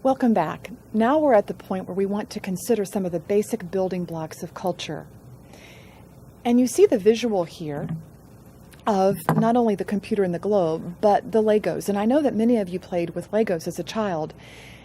Welcome back. Now we're at the point where we want to consider some of the basic building blocks of culture. And you see the visual here of not only the computer and the globe, but the Legos. And I know that many of you played with Legos as a child.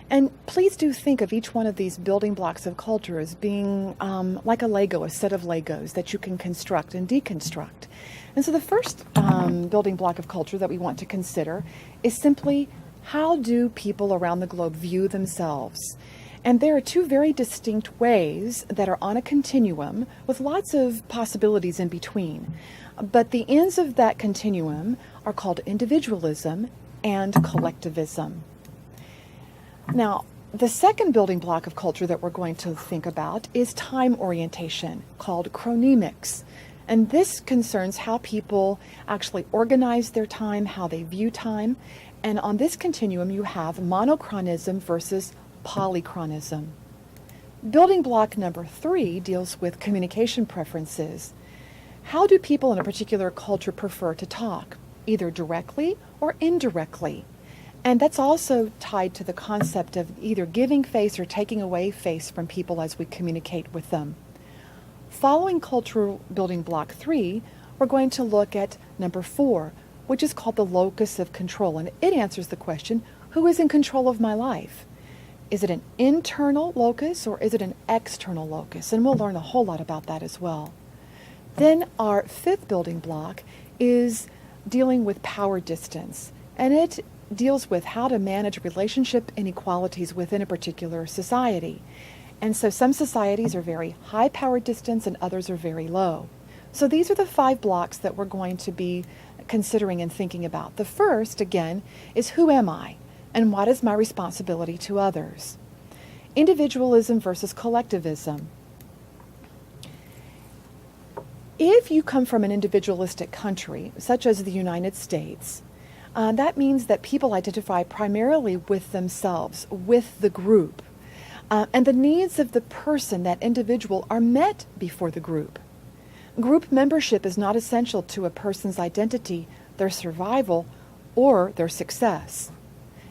And please do think of each one of these building blocks of culture as being like a Lego, a set of Legos that you can construct and deconstruct. And so the first building block of culture that we want to consider is simply, how do people around the globe view themselves? And there are two very distinct ways that are on a continuum with lots of possibilities in between. But the ends of that continuum are called individualism and collectivism. Now, the second building block of culture that we're going to think about is time orientation, called chronemics. And this concerns how people actually organize their time, how they view time. And on this continuum, you have monochronism versus polychronism. Building block number 3 deals with communication preferences. How do people in a particular culture prefer to talk, either directly or indirectly? And that's also tied to the concept of either giving face or taking away face from people as we communicate with them. Following cultural building block 3, we're going to look at number 4, which is called the locus of control. And it answers the question, who is in control of my life? Is it an internal locus or is it an external locus? And we'll learn a whole lot about that as well. Then our 5th building block is dealing with power distance. And it deals with how to manage relationship inequalities within a particular society. And so some societies are very high power distance and others are very low. So these are the 5 blocks that we're going to be considering and thinking about. The first, again, is who am I and what is my responsibility to others? Individualism versus collectivism. If you come from an individualistic country, such as the United States, that means that people identify primarily with themselves, with the group. And the needs of the person, that individual, are met before the group. Group membership is not essential to a person's identity, their survival, or their success.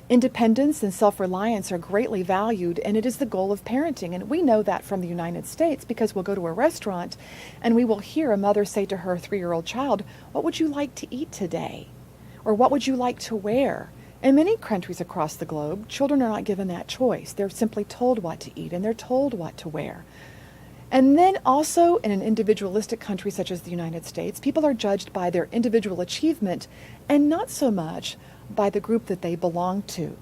Independence and self-reliance are greatly valued, and it is the goal of parenting. And we know that from the United States because we'll go to a restaurant and we will hear a mother say to her 3-year-old child, "What would you like to eat today?" Or "What would you like to wear?" In many countries across the globe, children are not given that choice. They're simply told what to eat and they're told what to wear. And then also in an individualistic country such as the United States, people are judged by their individual achievement and not so much by the group that they belong to.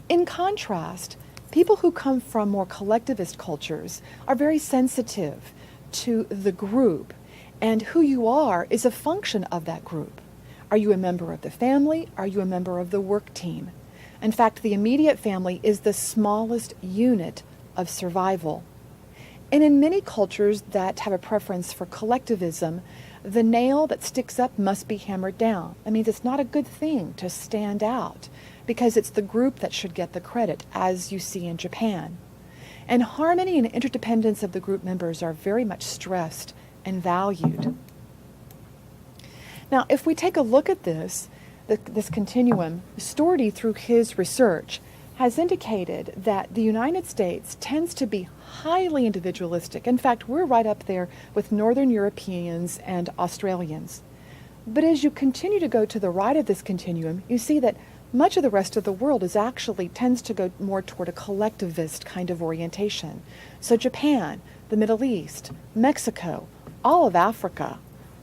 In contrast, people who come from more collectivist cultures are very sensitive to the group, and who you are is a function of that group. Are you a member of the family? Are you a member of the work team? In fact, the immediate family is the smallest unit of survival. And in many cultures that have a preference for collectivism, the nail that sticks up must be hammered down. That means it's not a good thing to stand out because it's the group that should get the credit, as you see in Japan. And harmony and interdependence of the group members are very much stressed and valued. Now, if we take a look at this continuum, Storti, through his research, has indicated that the United States tends to be highly individualistic. In fact, we're right up there with Northern Europeans and Australians. But as you continue to go to the right of this continuum, you see that much of the rest of the world tends to go more toward a collectivist kind of orientation. So Japan, the Middle East, Mexico, all of Africa,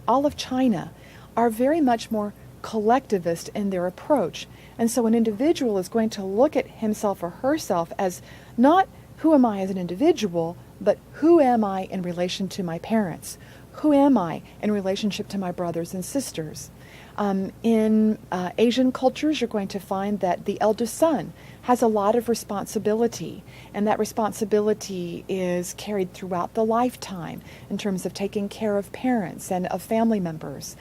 all of China are very much more collectivist in their approach. And so an individual is going to look at himself or herself as not who am I as an individual, but who am I in relation to my parents? Who am I in relationship to my brothers and sisters? In Asian cultures, you're going to find that the eldest son has a lot of responsibility, and that responsibility is carried throughout the lifetime in terms of taking care of parents and of family members.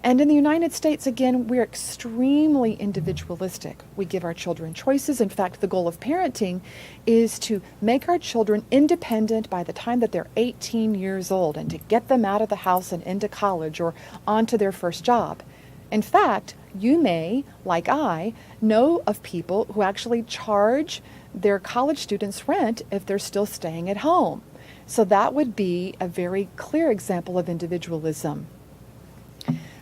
And in the United States, again, we're extremely individualistic. We give our children choices. In fact, the goal of parenting is to make our children independent by the time that they're 18 years old and to get them out of the house and into college or onto their first job. In fact, you may, like I, know of people who actually charge their college students rent if they're still staying at home. So that would be a very clear example of individualism.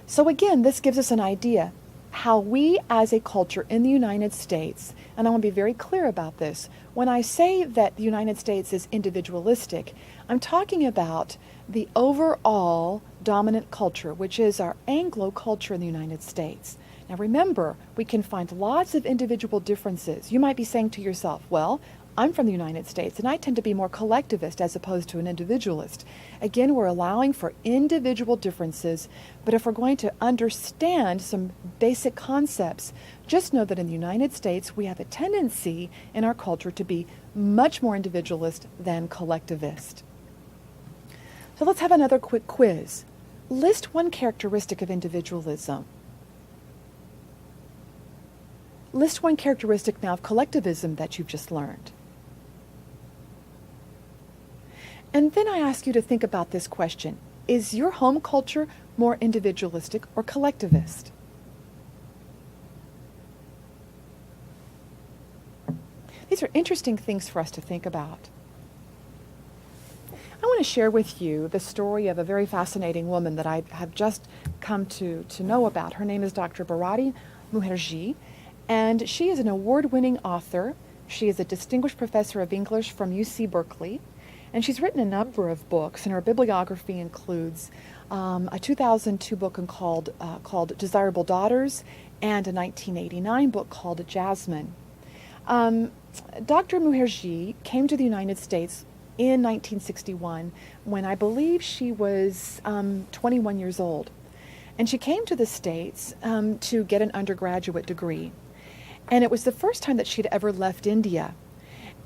So again, this gives us an idea how we as a culture in the United States, and I want to be very clear about this, when I say that the United States is individualistic, I'm talking about the overall dominant culture, which is our Anglo culture in the United States. Now remember, we can find lots of individual differences. You might be saying to yourself, well, I'm from the United States and I tend to be more collectivist as opposed to an individualist. Again, we're allowing for individual differences, but if we're going to understand some basic concepts, just know that in the United States we have a tendency in our culture to be much more individualist than collectivist. So let's have another quick quiz. List one characteristic of individualism. List one characteristic now of collectivism that you've just learned. And then I ask you to think about this question. Is your home culture more individualistic or collectivist? These are interesting things for us to think about. I want to share with you the story of a very fascinating woman that I have just come to know about. Her name is Dr. Bharati Mukherjee, and she is an award-winning author. She is a distinguished professor of English from UC Berkeley, and she's written a number of books, and her bibliography includes a 2002 book called Desirable Daughters and a 1989 book called Jasmine. Dr. Mukherjee came to the United States in 1961 when I believe she was 21 years old. And she came to the States to get an undergraduate degree. And it was the first time that she'd ever left India.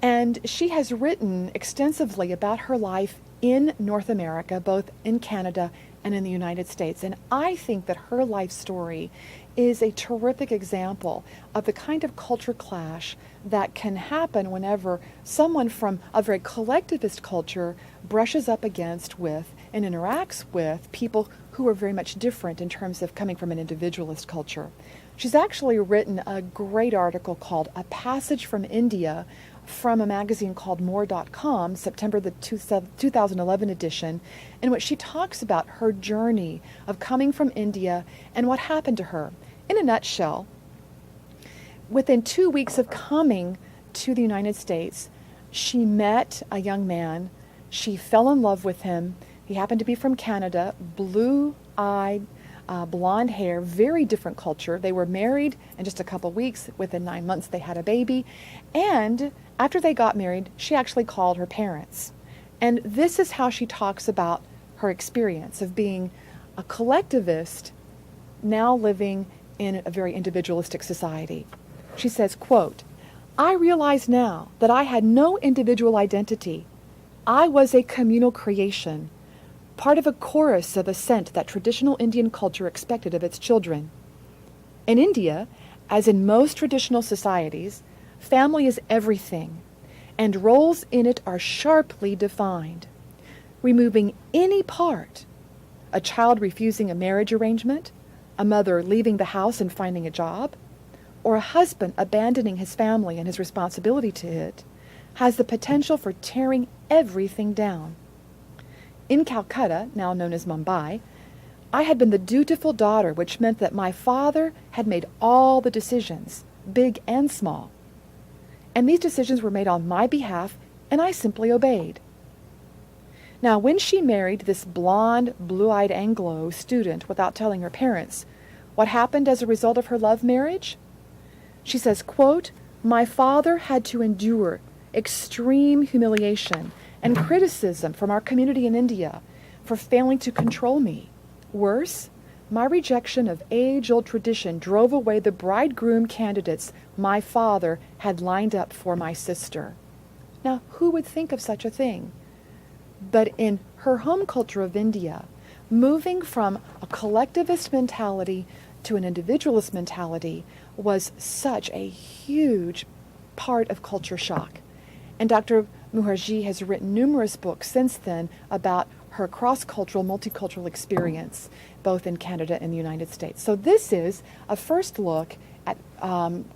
And she has written extensively about her life in North America, both in Canada and in the United States. And I think that her life story is a terrific example of the kind of culture clash that can happen whenever someone from a very collectivist culture brushes up against with and interacts with people who are very much different in terms of coming from an individualist culture. She's actually written a great article called A Passage from India from a magazine called More.com, September the 2011 edition, in which she talks about her journey of coming from India and what happened to her. In a nutshell, within 2 weeks of coming to the United States, she met a young man. She fell in love with him. He happened to be from Canada, blue-eyed, blonde hair, very different culture. They were married in just a couple weeks. Within 9 months, they had a baby. And after they got married, she actually called her parents. And this is how she talks about her experience of being a collectivist now living in a very individualistic society. She says, quote, "I realize now that I had no individual identity. I was a communal creation, part of a chorus of ascent that traditional Indian culture expected of its children. In India, as in most traditional societies, family is everything, and roles in it are sharply defined. Removing any part, a child refusing a marriage arrangement, a mother leaving the house and finding a job, or a husband abandoning his family and his responsibility to it, has the potential for tearing everything down. In Calcutta, now known as Mumbai, I had been the dutiful daughter, which meant that my father had made all the decisions, big and small. And these decisions were made on my behalf, and I simply obeyed. Now, when she married this blonde, blue-eyed Anglo student without telling her parents, what happened as a result of her love marriage? She says, quote, my father had to endure extreme humiliation and criticism from our community in India for failing to control me. Worse, my rejection of age-old tradition drove away the bridegroom candidates my father had lined up for my sister. Now, who would think of such a thing? But in her home culture of India, moving from a collectivist mentality to an individualist mentality was such a huge part of culture shock. And Dr. Mukherjee has written numerous books since then about her cross-cultural, multicultural experience, both in Canada and the United States. So this is a first look at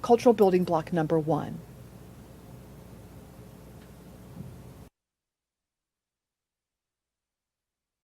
cultural building block number 1.